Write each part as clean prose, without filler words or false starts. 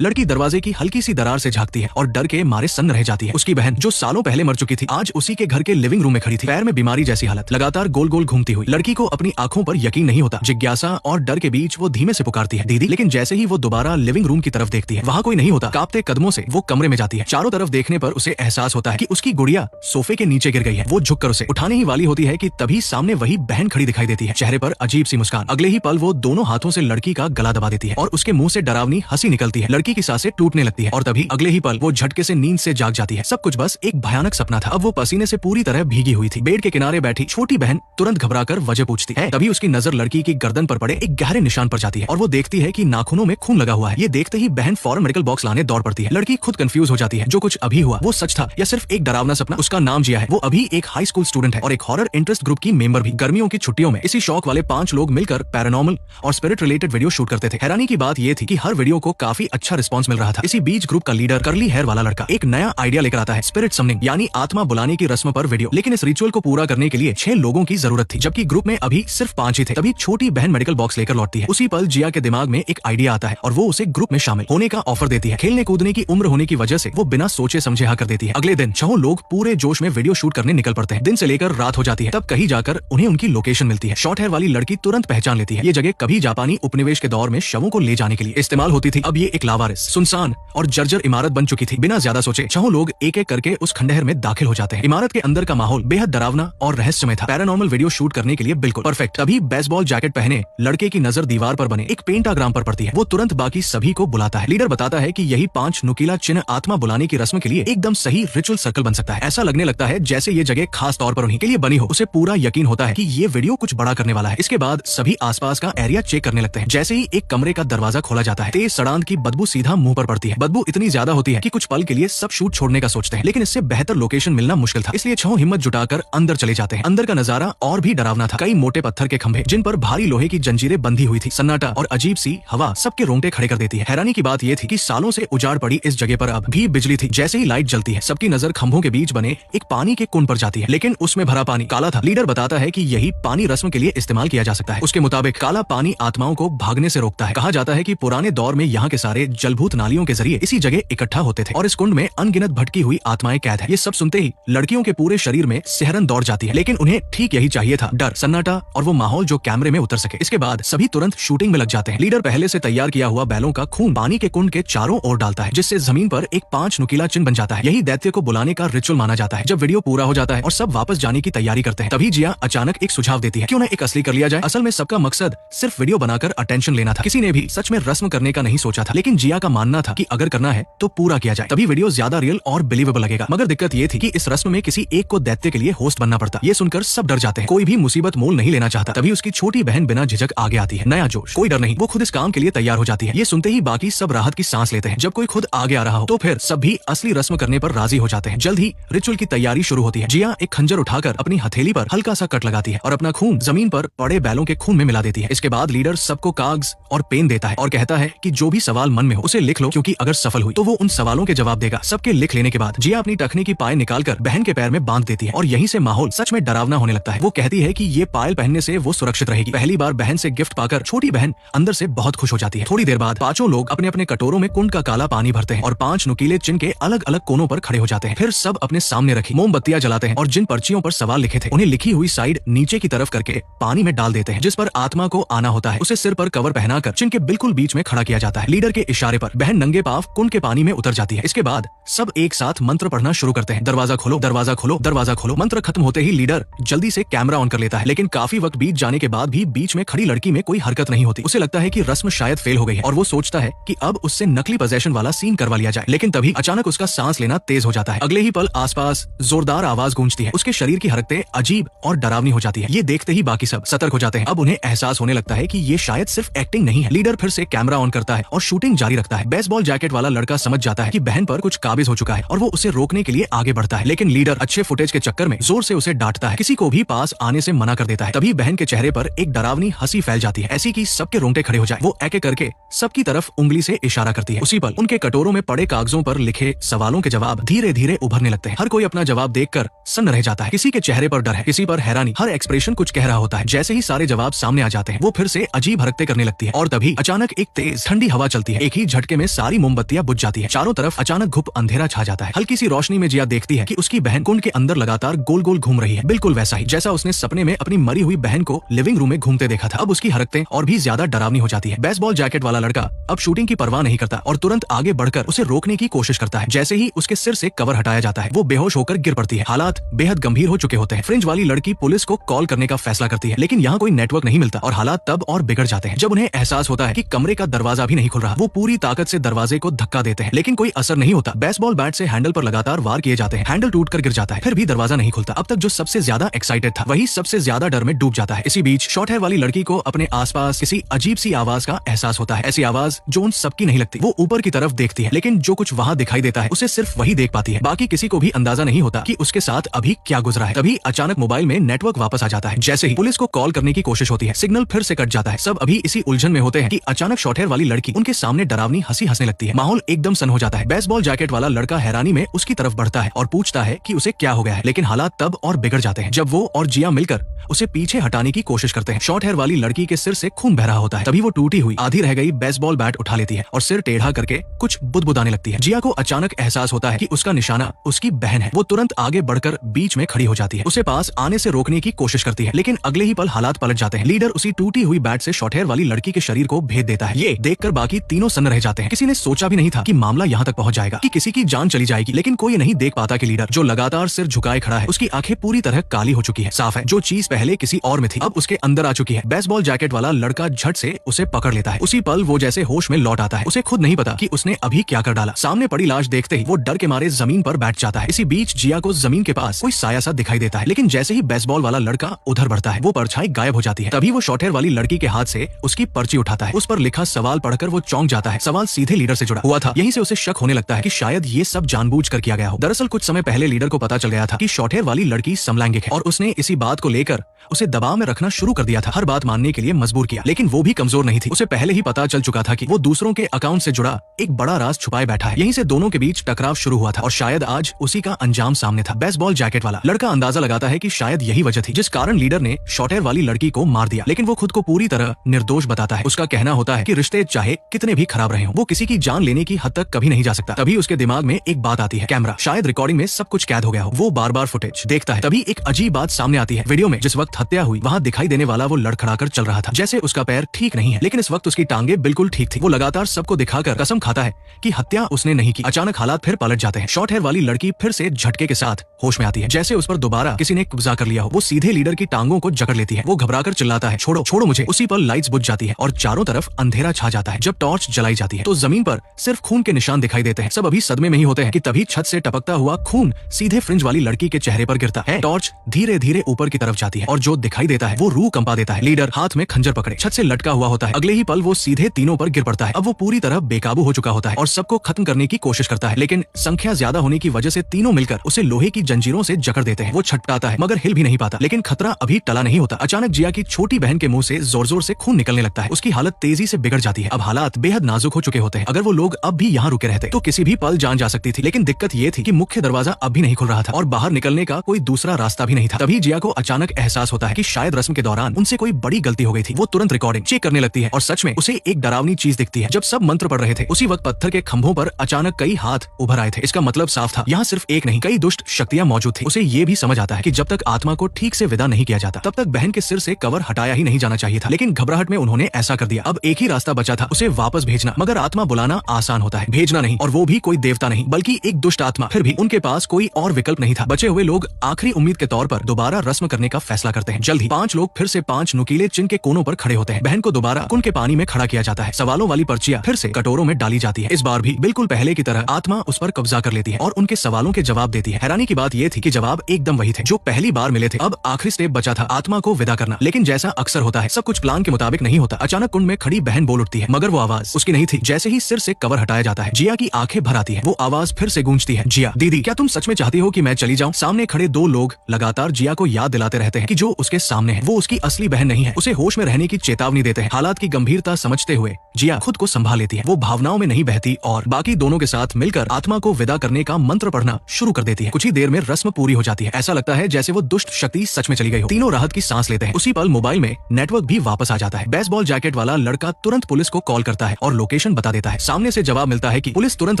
लड़की दरवाजे की हल्की सी दरार से झांकती है और डर के मारे सन्न रह जाती है। उसकी बहन जो सालों पहले मर चुकी थी आज उसी के घर के लिविंग रूम में खड़ी थी, पैर में बीमारी जैसी हालत, लगातार गोल गोल घूमती हुई। लड़की को अपनी आंखों पर यकीन नहीं होता। जिज्ञासा और डर के बीच वो धीमे से पुकारती है, दीदी। लेकिन जैसे ही वो दोबारा लिविंग रूम की तरफ देखती है वहाँ कोई नहीं होता। कांपते कदमों से वो कमरे में जाती है। चारों तरफ देखने पर उसे एहसास होता है कि उसकी गुड़िया सोफे के नीचे गिर गई है। वो झुककर उसे उठाने ही वाली होती है कि तभी सामने वही बहन खड़ी दिखाई देती है, चेहरे पर अजीब सी मुस्कान। अगले ही पल वो दोनों हाथों से लड़की का गला दबा देती है और उसके मुंह से डरावनी हंसी निकलती है। लड़की की सांसें टूटने लगती है और तभी अगले ही पल वो झटके से नींद से जाग जाती है। सब कुछ बस एक भयानक सपना था। अब वो पसीने से पूरी तरह भीगी हुई थी। बेड के किनारे बैठी छोटी बहन तुरंत घबराकर वजह पूछती है। तभी उसकी नजर लड़की की गर्दन पर पड़े एक गहरे निशान पर जाती है और वो देखती है कि नाखूनों में खून लगा हुआ है। ये देखते ही बहन फौरन मेडिकल बॉक्स लाने दौड़ पड़ती है। लड़की खुद कंफ्यूज हो जाती है, जो कुछ अभी हुआ वो सच था या सिर्फ एक डरावना सपना। उसका नाम जिया है। वो अभी एक हाई स्कूल स्टूडेंट है और एक हॉरर इंटरेस्ट ग्रुप की मेंबर भी। गर्मियों की छुट्टियों में इसी शौक वाले 5 लोग मिलकर पैरानॉर्मल और स्पिरिट रिलेटेड वीडियो शूट करते थे। हैरानी की बात ये थी कि हर वीडियो को काफी अच्छा रिस्पॉन्स मिल रहा था। इसी बीच ग्रुप का लीडर कर्ली हेयर वाला लड़का एक नया आइडिया लेकर आता है, स्पिरिट समनिंग यानी आत्मा बुलाने की रस्म पर वीडियो। लेकिन इस रिचुअल को पूरा करने के लिए 6 लोगों की जरूरत थी, जबकि ग्रुप में अभी सिर्फ 5 ही थे। तभी छोटी बहन मेडिकल बॉक्स लेकर लौटती है। उसी पल जिया के दिमाग में एक आइडिया आता है और वो उसे ग्रुप में शामिल होने का ऑफर देती है। खेलने कूदने की उम्र होने की वजह से वो बिना सोचे समझे हाँ कर देती है। अगले दिन 6 लोग पूरे जोश में वीडियो शूट करने निकल पड़ते हैं। दिन से लेकर रात हो जाती है, तब कहीं जाकर उन्हें उनकी लोकेशन मिलती है। शॉर्ट हेयर वाली लड़की तुरंत पहचान लेती है। ये जगह कभी जापानी उपनिवेश के दौर में शवों को ले जाने के लिए इस्तेमाल होती थी। अब ये एक लावारिस, सुनसान और जर्जर इमारत बन चुकी थी। बिना ज्यादा सोचे 6 लोग एक एक करके उस खंडहर में दाखिल हो जाते हैं। इमारत के अंदर का माहौल बेहद डरावना और रहस्यमय था। पैरानॉर्मल वीडियो शूट करने के लिए बिल्कुल परफेक्ट। तभी बेसबॉल जैकेट पहने लड़के की नजर दीवार पर बने एक पेंटाग्राम पर पड़ती है। वो तुरंत बाकी सभी को बुलाता है। लीडर बताता है कि यही 5 नुकीला चिन्ह आत्मा बुलाने की रस्म के लिए एकदम सही रिचुअल सर्कल बन सकता है। ऐसा लगने लगता है जैसे ये जगह खास तौर पर उन्हीं के लिए बनी हो। उसे पूरा यकीन होता है कि ये वीडियो कुछ बड़ा करने वाला है। इसके बाद सभी आसपास का एरिया चेक करने लगते हैं। जैसे ही एक कमरे का दरवाजा खोला जाता है, तेज सड़ांध की बदबू सीधा मुंह पर पड़ती है। बदबू इतनी ज्यादा होती है कि कुछ पल के लिए सब शूट छोड़ने का सोचते हैं, लेकिन इससे बेहतर लोकेशन मिलना मुश्किल था। इसलिए 6 हिम्मत जुटाकर अंदर चले जाते हैं। अंदर का नजारा और भी डरावना था। कई मोटे पत्थर के खंभे जिन पर भारी लोहे की जंजीरें बंधी हुई थी, सन्नाटा और अजीब सी हवा सबके रोंगटे खड़े कर देती है। हैरानी की बात यह थी कि सालों से उजाड़ पड़ी इस जगह पर अब भी बिजली थी। जैसे ही लाइट जलती है सबकी नजर खंभों के बीच बने एक पानी के कुंड पर जाती है, लेकिन उसमें भरा पानी काला था। लीडर बताता है कि यही पानी रस्म के लिए इस्तेमाल किया जा सकता है। उसके मुताबिक काला पानी आत्माओं को भागने से रोकता है। कहा जाता है कि पुराने दौर में यहाँ के सारे जलभूत नालियों के जरिए इसी जगह इकट्ठा होते थे और इस कुंड में अनगिनत भटकी हुई आत्माएं कैद है। ये सब सुनते ही लड़कियों के पूरे शरीर में सिहरन दौड़ जाती है, लेकिन उन्हें ठीक यही चाहिए था, डर, सन्नाटा और वो माहौल जो कैमरे में उतर सके। इसके बाद सभी तुरंत शूटिंग में लग जाते हैं। लीडर पहले से तैयार किया हुआ बैलों का खून पानी के कुंड के चारों ओर डालता है, जिससे जमीन पर एक 5 नुकीला चिन्ह बन जाता है। यही दैत्य को बुलाने का रिचुअल माना जाता है। जब वीडियो पूरा हो जाता है और सब वापस जाने की तैयारी करते हैं, तभी जिया अचानक एक सुझाव देती है, क्यों न एक असली कर लिया जाए। असल में सबका मकसद सिर्फ वीडियो बनाकर अटेंशन लेना था। किसी ने भी सच में रस्म करने का नहीं सोचा था, लेकिन जिया का मानना था कि अगर करना है तो पूरा किया जाए, तभी वीडियो ज्यादा रियल और बिलीवेबल लगेगा। मगर दिक्कत ये थी कि इस रस्म में किसी एक को दैत्य के लिए होस्ट बनना पड़ता। ये सुनकर सब डर जाते हैं। कोई भी मुसीबत मोल नहीं लेना चाहता। तभी उसकी छोटी बहन बिना झिझक आगे आती है। नया जोश, कोई डर नहीं, वो खुद इस काम के लिए तैयार हो जाती है। ये सुनते ही बाकी सब राहत की सांस लेते हैं। जब कोई खुद आगे आ रहा हो तो फिर सब भी असली रस्म करने पर राजी हो जाते हैं। जल्द ही रिचुअल की तैयारी शुरू होती है। जिया एक खंजर उठाकर अपनी हथेली पर हल्का सा कट लगाती है और अपना खून जमीन पर पड़े बैलों के खून में मिला देती है। इसके बाद लीडर सबको कागज और पेन देता है और कहता है कि जो भी सवाल मन में हो उसे लिख लो, क्योंकि अगर सफल हुई तो वो उन सवालों के जवाब देगा। सबके लिख लेने के बाद जिया अपनी टखने की पायल निकालकर बहन के पैर में बांध देती है और यहीं से माहौल सच में डरावना होने लगता है। वो कहती है कि ये पायल पहनने से वो सुरक्षित रहेगी। पहली बार बहन से गिफ्ट पाकर छोटी बहन अंदर से बहुत खुश हो जाती है। थोड़ी देर बाद 5 लोग अपने अपने कटोरों में कुंड का काला पानी भरते हैं और 5 नुकीले चिन्ह के अलग अलग कोनों पर खड़े हो जाते हैं। फिर सब अपने सामने रखी मोमबत्तियां जलाते हैं और जिन पर्चियों पर सवाल लिखे थे उन्हें लिखी हुई साइड नीचे की तरफ करके पानी में डाल देते हैं। जिस पर आत्मा को आना होता है उसे सिर पर कवर पहनाकर चिन्ह के बिल्कुल बीच में खड़ा किया जाता है। लीडर के इशारे पर बहन नंगे पांव कुंड के पानी में उतर जाती है। इसके बाद सब एक साथ मंत्र पढ़ना शुरू करते हैं। दरवाजा खोलो, दरवाजा खोलो, दरवाजा खोलो। मंत्र खत्म होते ही लीडर जल्दी से कैमरा ऑन कर लेता है, लेकिन काफी वक्त बीत जाने के बाद भी बीच में खड़ी लड़की में कोई हरकत नहीं होती। उसे लगता है कि रस्म शायद फेल हो गई है और वो सोचता है कि अब उससे नकली पोजेशन वाला सीन करवा लिया जाए। लेकिन तभी अचानक उसका सांस लेना तेज हो जाता है। अगले ही पल आसपास जोरदार आवाज गूंजती है। उसके शरीर की हरकतें अजीब और डरावनी हो जाती है। ये देखते ही बाकी सब सतर्क हो जाते हैं। अब उन्हें एहसास होने लगता है कि ये शायद सिर्फ एक्टिंग नहीं है। लीडर फिर से कैमरा ऑन करता है और शूटिंग जारी रखता है। बेसबॉल जैकेट वाला लड़का समझ जाता है कि बहन पर कुछ काबिज हो चुका है और वो उसे रोकने के लिए आगे बढ़ता है, लेकिन लीडर अच्छे फुटेज के चक्कर में जोर से उसे डांटता है, किसी को भी पास आने से मना कर देता है। तभी बहन के चेहरे पर एक डरावनी हंसी फैल जाती है, ऐसी कि सबके रोंगटे खड़े हो जाए। वो एक एक करके सबकी तरफ उंगली से इशारा करती है। उसी पल उनके कटोरों में पड़े कागजों पर लिखे सवालों के जवाब धीरे धीरे उभरने लगते हैं। हर कोई अपना जवाब देखकर सन्न रह जाता है। किसी के चेहरे पर डर है, किसी पर हैरानी, हर एक्सप्रेशन कुछ कह रहा होता है। जैसे ही सारे जवाब सामने आ जाते हैं वो फिर से अजीब हरकतें करने लगती है और तभी अचानक एक तेज ठंडी हवा चलती है। एक ही झटके में सारी मोमबत्तियां बुझ जाती है। चारों तरफ अचानक घुप अंधेरा छा जाता है। हल्की सी रोशनी में जिया देखती है कि उसकी बहन कुंड के अंदर लगातार गोल गोल घूम रही है, बिल्कुल वैसा ही जैसा उसने सपने में अपनी मरी हुई बहन को लिविंग रूम में घूमते देखा था। अब उसकी हरकतें और भी ज्यादा डरावनी हो जाती है। बेसबॉल जैकेट वाला लड़का अब शूटिंग की परवाह नहीं करता और तुरंत आगे बढ़कर उसे रोकने की कोशिश करता है। जैसे ही उसके सिर से कवर हटाया जाता है वो बेहोश होकर गिर पड़ती है। हालात बेहद गंभीर हो चुके होते हैं। फ्रिंज वाली लड़की पुलिस को कॉल करने का फैसला करती है, लेकिन यहाँ कोई नेटवर्क नहीं मिलता और हालात तब और बिगड़ जाते हैं। जब उन्हें एहसास होता है कि कमरे का दरवाजा भी नहीं खुल रहा, वो पूरी ताकत से दरवाजे को धक्का देते हैं, लेकिन कोई असर नहीं होता। बेसबॉल बैट से हैंडल पर लगातार वार किए जाते हैं, हैंडल टूटकर गिर जाता है, फिर भी दरवाजा नहीं खुलता। अब तक जो सबसे ज्यादा एक्साइटेड था वही सबसे ज्यादा डर में डूब जाता है। इसी बीच शॉर्ट हेयर वाली लड़की को अपने आसपास किसी अजीब सी आवाज का एहसास होता है। ऐसी आवाज जो उन सबकी नहीं लगती। वो ऊपर की तरफ देखती है, लेकिन जो कुछ वहाँ दिखाई देता है उसे सिर्फ वही देख पाती है। बाकी किसी को भी अंदाजा नहीं होता कि उसके साथ अभी क्या गुजरा है। तभी अचानक मोबाइल में नेटवर्क वापस आ जाता है। जैसे ही पुलिस को कॉल करने की कोशिश होती है, सिग्नल फिर से कट जाता है। सब अभी इसी उलझन में होते हैं कि अचानक शॉर्ट हेयर वाली लड़की उनके सामने डरावनी हंसी हंसने लगती है। माहौल एकदम सन हो जाता है। बेसबॉल जैकेट वाला लड़का हैरानी में उसकी तरफ बढ़ता है और पूछता है कि उसे क्या हो गया है, लेकिन हालात तब और बिगड़ जाते हैं जब वो और जिया मिलकर उसे पीछे हटाने की कोशिश करते हैं। शॉर्ट हेयर वाली लड़की के सिर से खून बह रहा होता है। तभी वो टूटी हुई आधी रह गई बेसबॉल बैट उठा लेती है और सिर टेढ़ा करके कुछ बुदबुदाने लगती है। जिया को अचानक एहसास होता है कि उसका निशाना उसकी बहन है। वो तुरंत आगे बढ़कर बीच में खड़ी हो जाती है, उसे पास आने से रोकने की कोशिश करती है, लेकिन अगले ही पल हालात पलट जाते हैं। लीडर उसी टूटी हुई बैट से शॉर्ट हेयर वाली लड़की के शरीर को भेद देता है। ये देखकर बाकी तीनों सन्न रह जाते हैं। किसी ने सोचा भी नहीं था कि मामला यहाँ तक पहुंच जाएगा, कि किसी की जान चली जाएगी, लेकिन कोई नहीं देख पाता कि लीडर जो लगातार सिर झुकाए खड़ा है उसकी आंखें पूरी तरह काली हो चुकी है। साफ है जो चीज पहले किसी और में थी अब उसके अंदर आ चुकी है। बेसबॉल जैकेट वाला लड़का झट से उसे पकड़ लेता है। उसी पल वो जैसे होश में लौट आता है। उसे खुद नहीं पता कि उसने अभी क्या कर डाला। सामने पड़ी लाश देखते ही वो डर के मारे जमीन पर बैठ जाता है। इसी बीच जिया को जमीन के पास कोई साया सा दिखाई देता है, लेकिन जैसे ही बेसबॉल वाला लड़का उधर बढ़ता है वो परछाई गायब हो जाती है। तभी वो शॉर्ट हेयर वाली लड़की के हाथ से उसकी पर्ची उठाता है। उस पर लिखा सवाल पढ़कर वो चौंक जाता है। सवाल सीधे लीडर से जुड़ा हुआ था। यहीं से उसे शक होने लगता है कि शायद ये सब जानबूझकर किया गया हो। दरअसल कुछ समय पहले लीडर को पता चल गया था कि शॉर्ट हेयर वाली लड़की समलैंगिक है और उसने इसी बात को लेकर उसे दबाव में रखना शुरू कर दिया था, हर बात मानने के लिए मजबूर किया। लेकिन वो भी कमजोर नहीं थी। उसे पहले ही पता चल चुका था कि वो दूसरों के अकाउंट से जुड़ा एक बड़ा राज छुपाए बैठा है। यहीं से दोनों के बीच टकराव शुरू हुआ था और शायद आज उसी का अंजाम सामने था। बेसबॉल जैकेट वाला लड़का अंदाजा लगाता है कि शायद यही वजह थी जिस कारण लीडर ने शॉर्ट हेयर वाली लड़की को मार दिया, लेकिन वो खुद को पूरी तरह निर्दोष बताता है। उसका कहना होता है कि रिश्ते चाहे कितने भी खराब रहे हों, वो किसी की जान लेने की हद तक कभी नहीं जा सकता। तभी उसके दिमाग में एक बात आती है, कैमरा, शायद रिकॉर्डिंग में सब कुछ कैद हो गया हो। वो बार बार फुटेज देखता है। तभी एक अजीब बात सामने आती है। वीडियो में जिस वक्त हत्या हुई वहाँ दिखाई देने वाला वो लड़खड़ाकर चल रहा था, जैसे उसका पैर ठीक नहीं है, लेकिन इस वक्त उसकी टांगे बिल्कुल ठीक थी। वो लगातार सबको दिखाकर कसम खाता है कि हत्या उसने नहीं की। अचानक हालात फिर पलट जाते हैं। शॉर्ट हेयर वाली लड़की फिर से झटके के साथ होश में आती है, जैसे उस पर दोबारा किसी ने कब्जा कर लिया हो। वो सीधे लीडर की टांगों को जकड़ लेती है। वो घबराकर चिल्लाता है, छोड़ो छोड़ो मुझे। उसी पर लाइट्स बुझ जाती है और चारों तरफ अंधेरा छा जाता है। जब टॉर्च जलाई जाती है तो जमीन पर सिर्फ खून के निशान दिखाई देते हैं। सब अभी सदमे में ही होते हैं कि तभी छत से टपकता हुआ खून सीधे फ्रिंज वाली लड़की के चेहरे पर गिरता है। टॉर्च धीरे धीरे ऊपर की तरफ जाती है और जो दिखाई देता है वो रूह कंपा देता है। लीडर हाथ में खंजर पकड़े छत से लटका हुआ होता है। अगले ही पल वो सीधे तीनों पर गिर पड़ता है। अब वो पूरी तरह बेकाबू हो चुका होता है और सबको खत्म करने की कोशिश करता है, लेकिन संख्या ज्यादा होने की वजह से तीनों मिलकर उसे लोहे की जंजीरों से जकड़ देते हैं। वो छटपटाता है मगर हिल भी नहीं पाता, लेकिन खतरा अभी टला नहीं होता। अचानक जिया की छोटी बहन के मुंह से जोर जोर से खून निकलने लगता है। उसकी हालत तेजी से बिगड़ जाती है। अब हालात बेहद नाजुक हो चुके होते हैं। अगर वो लोग अब भी यहाँ रुके रहते तो किसी भी पल जान जा सकती थी, लेकिन दिक्कत ये थी कि मुख्य दरवाजा अब भी नहीं खुल रहा था और बाहर निकलने का कोई दूसरा रास्ता भी नहीं था। तभी जिया को अचानक एहसास होता है कि शायद रस्म के दौरान उनसे कोई बड़ी गलती हो गई थी। वो तुरंत रिकॉर्डिंग चेक करने लगती है और सच में उसे एक डरावनी चीज दिखती है। जब सब मंत्र पढ़ रहे थे उसी वक्त पत्थर के खंभों पर अचानक कई हाथ उभर आए थे। इसका मतलब साफ था, यहाँ सिर्फ एक नहीं कई दुष्ट शक्तियां मौजूद थी। उसे ये भी समझ आता है कि जब तक आत्मा को ठीक से विदा नहीं किया जाता तब तक बहन के सिर से कवर हटाया ही नहीं जाना चाहिए था, लेकिन घबराहट में उन्होंने ऐसा कर दिया। अब एक ही रास्ता बचा था, उसे वापस भेजना। मगर आत्मा बुलाना आसान होता है, भेजना नहीं, और वो भी कोई देवता नहीं बल्कि एक दुष्ट आत्मा। फिर भी उनके पास कोई और विकल्प नहीं था। बचे हुए लोग आखिरी उम्मीद के तौर पर दोबारा रस्म करने का फैसला करते हैं। जल्द ही 5 लोग फिर से 5 नुकीले चिन्ह के कोनों पर खड़े होते हैं। बहन को दोबारा कुंड के पानी में खड़ा किया जाता है। सवालों वाली पर्चियां फिर से कटोरों में डाली जाती है। इस बार भी बिल्कुल पहले की तरह आत्मा उस पर कब्जा कर लेती है और उनके सवालों के जवाब देती है। हैरानी की बात यह थी कि जवाब एकदम वही थे जो पहली बार मिले थे। अब आखिरी स्टेप बचा था, आत्मा को विदा करना। लेकिन जैसा अक्सर होता है सब कुछ प्लान के मुताबिक नहीं होता। अचानक कुंड में खड़ी बहन बोल उठती है, मगर वो आवाज उसकी नहीं थी। जैसे ही सिर से कवर हटाया जाता है जिया की आंखें भर आती है। वो आवाज फिर से गूंजती है, जिया दीदी क्या तुम सच में चाहती हो कि मैं चली जाऊं? सामने खड़े 2 लोग लगातार जिया को याद दिलाते रहते हैं कि जो उसके सामने है वो उसकी असली बहन नहीं है। उसे होश में रहने की चेतावनी देते हैं। हालात की गंभीरता समझते हुए जिया खुद को संभाल लेती है। वो भावनाओं में नहीं बहती और बाकी दोनों के साथ मिलकर आत्मा को विदा करने का मंत्र पढ़ना शुरू कर देती है। कुछ ही देर में रस्म पूरी हो जाती है। ऐसा लगता है जैसे वो दुष्ट शक्ति सच में चली गई हो। तीनों राहत की सांस लेते हैं। उसी पल मोबाइल में नेटवर्क भी वापस आ जाता है। बेसबॉल जैकेट वाला लड़का तुरंत पुलिस को कॉल करता है और लोकेशन लोकेशन बता देता है। सामने से जवाब मिलता है कि पुलिस तुरंत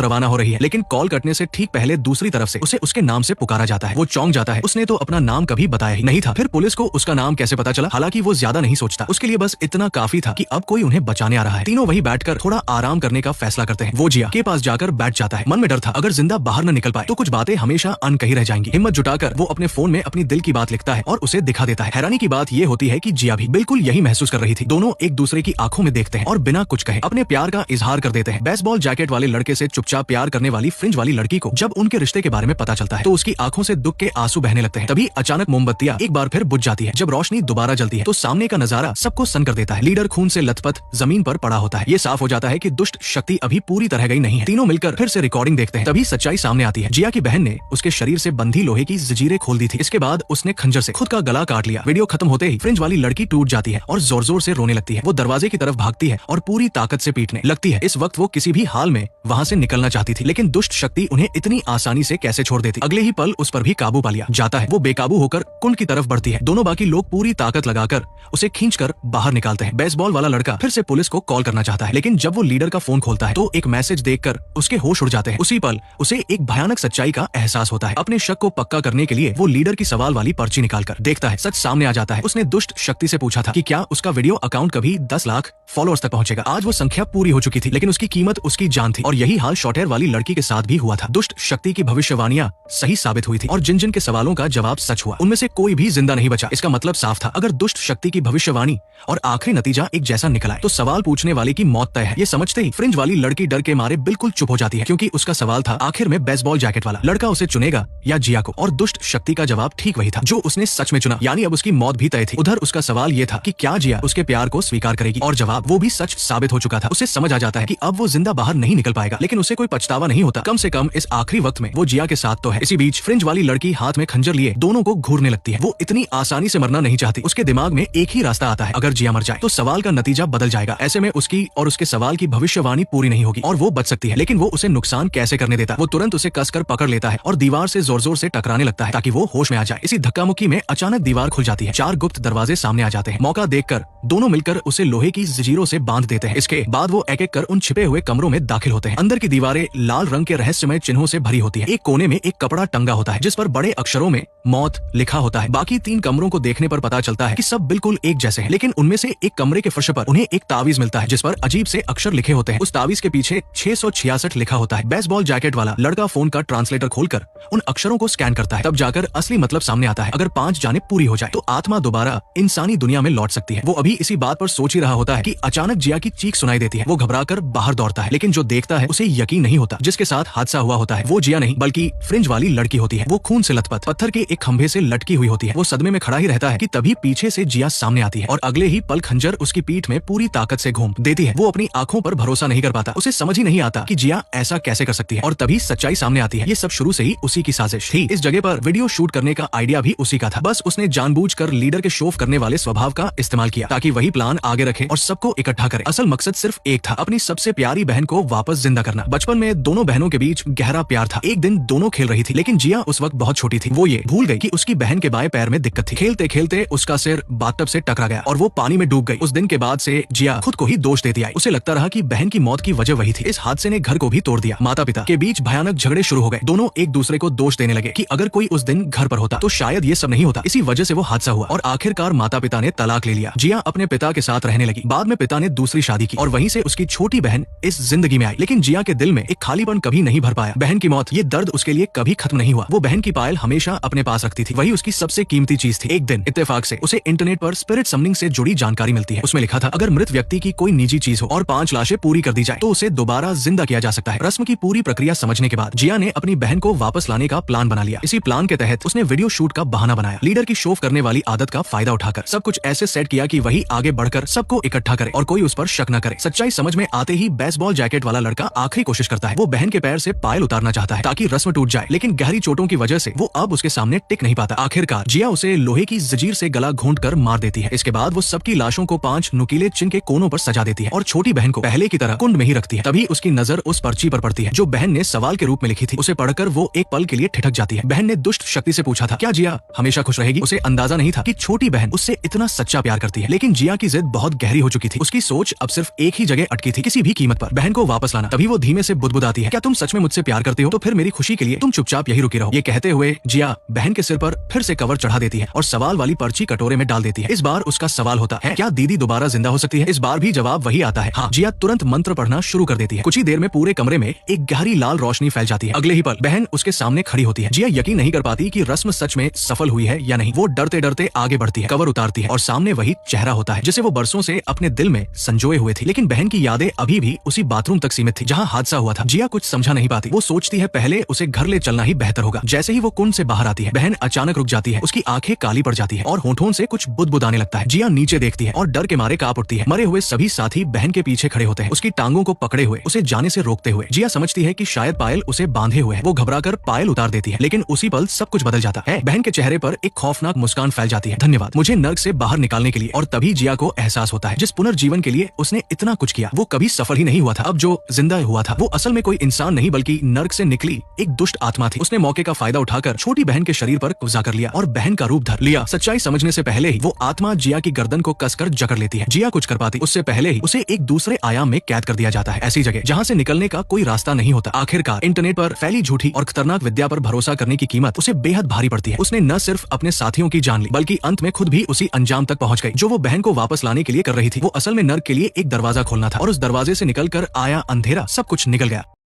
रवाना हो रही है, लेकिन कॉल कटने से ठीक पहले दूसरी तरफ से उसे उसके नाम से पुकारा जाता है। वो चौंक जाता है, उसने तो अपना नाम कभी बताया ही नहीं था। फिर पुलिस को उसका नाम कैसे पता चला? हालांकि वो ज्यादा नहीं सोचता, उसके लिए बस इतना काफी था कि अब कोई उन्हें बचाने आ रहा है। तीनों वहीं बैठकर थोड़ा आराम करने का फैसला करते हैं। वो जिया के पास जाकर बैठ जाता है। मन में डर था, अगर जिंदा बाहर न निकल पाए तो कुछ बातें हमेशा अनकही रह जाएंगी। हिम्मत जुटाकर वो अपने फोन में अपनी दिल की बात लिखता है और उसे दिखा देता है। हैरानी की बात ये होती है कि जिया भी बिल्कुल यही महसूस कर रही थी। दोनों एक दूसरे की आंखों में देखते हैं और बिना कुछ कहे अपने प्यार का इजहार कर देते हैं। बेसबॉल जैकेट वाले लड़के से चुपचाप प्यार करने वाली फ्रिंज वाली लड़की को जब उनके रिश्ते के बारे में पता चलता है तो उसकी आंखों से दुख के आंसू बहने लगते हैं। तभी अचानक मोमबत्तियां एक बार फिर बुझ जाती है। जब रोशनी दोबारा जलती है तो सामने का नजारा सबको सन कर देता है। लीडर खून से लथपथ जमीन पर पड़ा होता है। ये साफ हो जाता है कि दुष्ट शक्ति अभी पूरी तरह गई नहीं है। तीनों मिलकर फिर से रिकॉर्डिंग देखते हैं। तभी सच्चाई सामने आती है। जिया की बहन ने उसके शरीर से बंधी लोहे की जंजीरें खोल दी थी। इसके बाद उसने खंजर से खुद का गला काट लिया। वीडियो खत्म होते ही फ्रिंज वाली लड़की टूट जाती है और जोर जोर से रोने लगती है। वो दरवाजे की तरफ भागती है और पूरी ताकत से पीटने लगती है। इस वक्त वो किसी भी हाल में वहाँ से निकलना चाहती थी, लेकिन दुष्ट शक्ति उन्हें इतनी आसानी से कैसे छोड़ देती। अगले ही पल उस पर भी काबू पा लिया जाता है। वो बेकाबू होकर कुंड की तरफ बढ़ती है। दोनों बाकी लोग पूरी ताकत लगाकर उसे खींचकर बाहर निकालते हैं। बेसबॉल वाला लड़का फिर से पुलिस को कॉल करना चाहता है, लेकिन जब वो लीडर का फोन खोलता है तो एक मैसेज देखकर उसके होश उड़ जाते हैं। उसी पल उसे एक भयानक सच्चाई का एहसास होता है। अपने शक को पक्का करने के लिए वो लीडर की सवाल वाली पर्ची निकालकर देखता है। सच सामने आ जाता है। उसने दुष्ट शक्ति से पूछा था कि क्या उसका वीडियो अकाउंट कभी 10 लाख फॉलोअर्स तक पहुंचेगा। आज वो संख्या पूरी हो चुकी थी, लेकिन उसकी कीमत उसकी जान थी। और यही हाल शॉर्ट हेयर वाली लड़की के साथ भी हुआ था। दुष्ट शक्ति की भविष्यवाणियां सही साबित हुई थी और जिन जिन के सवालों का जवाब सच हुआ उनमें से कोई भी जिंदा नहीं बचा। इसका मतलब साफ था, अगर दुष्ट शक्ति की भविष्यवाणी और आखिरी नतीजा एक जैसा निकला है तो सवाल पूछने वाले की मौत तय है। ये समझते ही फ्रिंज वाली लड़की डर के मारे बिल्कुल चुप हो जाती है, क्योंकि उसका सवाल था आखिर में बेसबॉल जैकेट वाला लड़का उसे चुनेगा या जिया को। और दुष्ट शक्ति का जवाब ठीक वही था जो उसने सच में चुना, यानी अब उसकी मौत भी तय थी। उधर उसका सवाल ये था कि क्या जिया उसके प्यार को स्वीकार करेगी, और जवाब वो भी सच साबित हो चुका था। उसे समझ आ जाता है कि अब वो जिंदा बाहर नहीं निकल पाएगा, लेकिन उसे कोई पछतावा नहीं होता। कम से कम इस आखिरी वक्त में वो जिया के साथ तो है। इसी बीच फ्रिंज वाली लड़की हाथ में खंजर लिए दोनों को घूरने लगती है। वो इतनी आसानी से मरना नहीं चाहती। उसके दिमाग में एक ही रास्ता आता है, अगर जिया मर जाए तो सवाल का नतीजा बदल जाएगा। ऐसे में उसकी और उसके सवाल की भविष्यवाणी पूरी नहीं होगी और वो बच सकती है, लेकिन वो उसे नुकसान कैसे करने देता। वो तुरंत उसे कसकर पकड़ लेता है और दीवार से जोर जोर से टकराने लगता है ताकि वो होश में आ जाए। इसी धक्का मुक्की में अचानक दीवार खुल जाती है। 4 गुप्त दरवाजे सामने आ जाते हैं। मौका देखकर दोनों मिलकर उसे लोहे की जंजीरों से बांध देते हैं। इसके बाद वो एक एक कर उन छिपे हुए कमरों में दाखिल होते हैं। अंदर की दीवारें लाल रंग के रहस्यमय चिन्हों से भरी होती है। एक कोने में एक कपड़ा टंगा होता है जिस पर बड़े अक्षरों में मौत लिखा होता है। बाकी 3 कमरों को देखने पर पता चलता है कि सब बिल्कुल एक जैसे हैं, लेकिन उनमें से एक कमरे के फर्श पर उन्हें एक तावीज मिलता है जिस पर अजीब से अक्षर लिखे होते हैं। उस तावीज के पीछे 666 लिखा होता है। बेसबॉल जैकेट वाला लड़का फोन का ट्रांसलेटर खोलकर उन अक्षरों को स्कैन करता है, तब जाकर असली मतलब सामने आता है। अगर 5 जाने पूरी हो जाए तो आत्मा दोबारा इंसानी दुनिया में लौट सकती है। वो अभी इसी बात पर सोच ही रहा होता है कि अचानक जिया की चीख सुनाई देती है। वो घबराकर बाहर दौड़ता है, लेकिन जो देखता है उसे यकीन नहीं होता। जिसके साथ हादसा हुआ होता है वो जिया नहीं बल्कि फ्रिंज वाली लड़की होती है। वो खून से लथपथ पत्थर के एक खंभे से लटकी हुई होती है। वो सदमे में खड़ा ही रहता है कि तभी पीछे से जिया सामने आती है और अगले ही पल खंजर उसकी पीठ में पूरी ताकत से घूम देती है। वो अपनी आंखों पर भरोसा नहीं कर पाता। उसे समझ ही नहीं आता कि जिया ऐसा कैसे कर सकती है, और तभी सच्चाई सामने आती है। ये सब शुरू से ही उसी की साजिश थी। इस जगह पर वीडियो शूट करने का आइडिया भी उसी का था। बस उसने जानबूझकर लीडर के शो ऑफ करने वाले स्वभाव का इस्तेमाल किया ताकि वही प्लान आगे रखे और सबको इकट्ठा करे। असल मकसद सिर्फ एक था, अपनी सबसे प्यारी बहन को वापस जिंदा करना। बचपन में दोनों बहनों के बीच गहरा प्यार था। एक दिन दोनों खेल रही थी, लेकिन जिया उस वक्त बहुत छोटी थी। वो ये भूल गई कि उसकी बहन के बाएं पैर में दिक्कत थी। खेलते खेलते उसका सिर बाथटब से टकरा गया और वो पानी में डूब गई। उस दिन के बाद से जिया खुद को ही दोष देती आई। उसे लगता रहा कि बहन की मौत की वजह वही थी। इस हादसे ने घर को भी तोड़ दिया। माता पिता के बीच भयानक झगड़े शुरू हो गए। दोनों एक दूसरे को दोष देने लगे कि अगर कोई उस दिन घर पर होता तो शायद ये सब नहीं होता। इसी वजह से वो हादसा हुआ और आखिरकार माता पिता ने तलाक ले लिया। जिया अपने पिता के साथ रहने लगी। बाद में पिता ने दूसरी शादी की और वहीं से उसकी छोटी बहन इस जिंदगी में आई। लेकिन जिया के दिल में एक खालीपन कभी नहीं भर पाया। बहन की मौत, ये दर्द उसके लिए कभी खत्म नहीं हुआ। वो बहन की पायल हमेशा अपने पास रखती थी। वही उसकी सबसे कीमती चीज थी। एक दिन इत्तेफाक से उसे इंटरनेट पर स्पिरिट समनिंग से जुड़ी जानकारी मिलती है। उसमें लिखा था अगर मृत व्यक्ति की कोई निजी चीज हो और 5 लाशें पूरी कर दी जाए तो उसे दोबारा जिंदा किया जा सकता है। रस्म की पूरी प्रक्रिया समझने के बाद जिया ने अपनी बहन को वापस लाने का प्लान बना लिया। इसी प्लान के तहत उसने वीडियो शूट का बहाना बनाया। लीडर की शो ऑफ करने वाली आदत का फायदा उठाकर सब कुछ ऐसे सेट किया कि वही आगे बढ़कर सबको इकट्ठा करे और कोई उस पर शक न करे। सच्चाई समझ में आते ही बेसबॉल जैकेट वाला लड़का आखिरी कोशिश करता है। वो बहन के पैर से पायल उतारना चाहता है ताकि रस्म टूट जाए, लेकिन गहरी चोटों की वजह से वो अब उसके सामने टिक नहीं पाता। आखिरकार जिया उसे लोहे की जंजीर से गला घोंटकर मार देती है। इसके बाद वो सबकी लाशों को 5 नुकीले चिन्ह के कोनों पर सजा देती है और छोटी बहन को पहले की तरह कुंड में ही रखती है। तभी उसकी नजर उस पर्ची पर पड़ती है जो बहन ने सवाल के रूप में लिखी थी। उसे पढ़कर वो एक पल के लिए ठिठक जाती है। बहन ने दुष्ट शक्ति से पूछा था क्या जिया हमेशा खुश रहेगी। उसे अंदाजा नहीं था कि छोटी बहन उससे इतना सच्चा प्यार करती है, लेकिन जिया की जिद बहुत गहरी हो चुकी थी। उसकी सोच अब सिर्फ एक ही जगह स्टार्ट की थी किसी भी कीमत पर बहन को वापस लाना। तभी वो धीमे से बुदबुदाती है, क्या तुम सच में मुझसे प्यार करते हो? तो फिर मेरी खुशी के लिए तुम चुपचाप यही रुकी रहो। ये कहते हुए जिया बहन के सिर पर फिर से कवर चढ़ा देती है और सवाल वाली पर्ची कटोरे में डाल देती है। इस बार उसका सवाल होता है, क्या दीदी दोबारा जिंदा हो सकती है? इस बार भी जवाब वही आता है, हाँ। जिया तुरंत मंत्र पढ़ना शुरू कर देती है। कुछ ही देर में पूरे कमरे में एक गहरी लाल रोशनी फैल जाती है। अगले ही पल बहन उसके सामने खड़ी होती है। जिया यकीन नहीं कर पाती कि रस्म सच में सफल हुई है या नहीं। वो डरते डरते आगे बढ़ती है, कवर उतारती है और सामने वही चेहरा होता है जिसे वो बरसों से अपने दिल में संजोए हुए थी। लेकिन बहन की यादें अभी भी उसी बाथरूम तक सीमित थी जहाँ हादसा हुआ था। जिया कुछ समझा नहीं पाती। वो सोचती है पहले उसे घर ले चलना ही बेहतर होगा। जैसे ही वो कुंड से बाहर आती है, बहन अचानक रुक जाती है। उसकी आंखें काली पड़ जाती है और होठों से कुछ बुदबुदाने लगता है। जिया नीचे देखती है और डर के मारे कांप उठती है। मरे हुए सभी साथी बहन के पीछे खड़े होते हैं, उसकी टांगों को पकड़े हुए, उसे जाने से रोकते हुए। जिया समझती है कि शायद पायल उसे बांधे हुए है। वो घबराकर पायल उतार देती है, लेकिन उसी पल सब कुछ बदल जाता है। बहन के चेहरे पर एक खौफनाक मुस्कान फैल जाती है, धन्यवाद मुझे नर्क से बाहर निकालने के लिए। और तभी जिया को एहसास होता है जिस पुनर्जीवन के लिए उसने इतना कुछ किया वो कभी सफल ही नहीं हुआ था। अब जो जिंदा हुआ था वो असल में कोई इंसान नहीं बल्कि नर्क से निकली एक दुष्ट आत्मा थी। उसने मौके का फायदा उठाकर छोटी बहन के शरीर पर कब्जा कर लिया और बहन का रूप धर लिया। सच्चाई समझने से पहले ही वो आत्मा जिया की गर्दन को कसकर जकड़ लेती है। जिया कुछ कर पाती उससे पहले ही उसे एक दूसरे आयाम में कैद कर दिया जाता है, ऐसी जगह जहाँ से निकलने का कोई रास्ता नहीं होता। आखिरकार इंटरनेट पर फैली झूठी और खतरनाक विद्या पर भरोसा करने की कीमत उसे बेहद भारी पड़ती है। उसने न सिर्फ अपने साथियों की जान ली बल्कि अंत में खुद भी उसी अंजाम तक पहुंच गई जो वो बहन को वापस लाने के लिए कर रही थी। वो असल में नर्क के लिए एक दरवाजा खोलना था और उस दरवाजे से निकलकर आया अंधेरा सब कुछ निकल गया।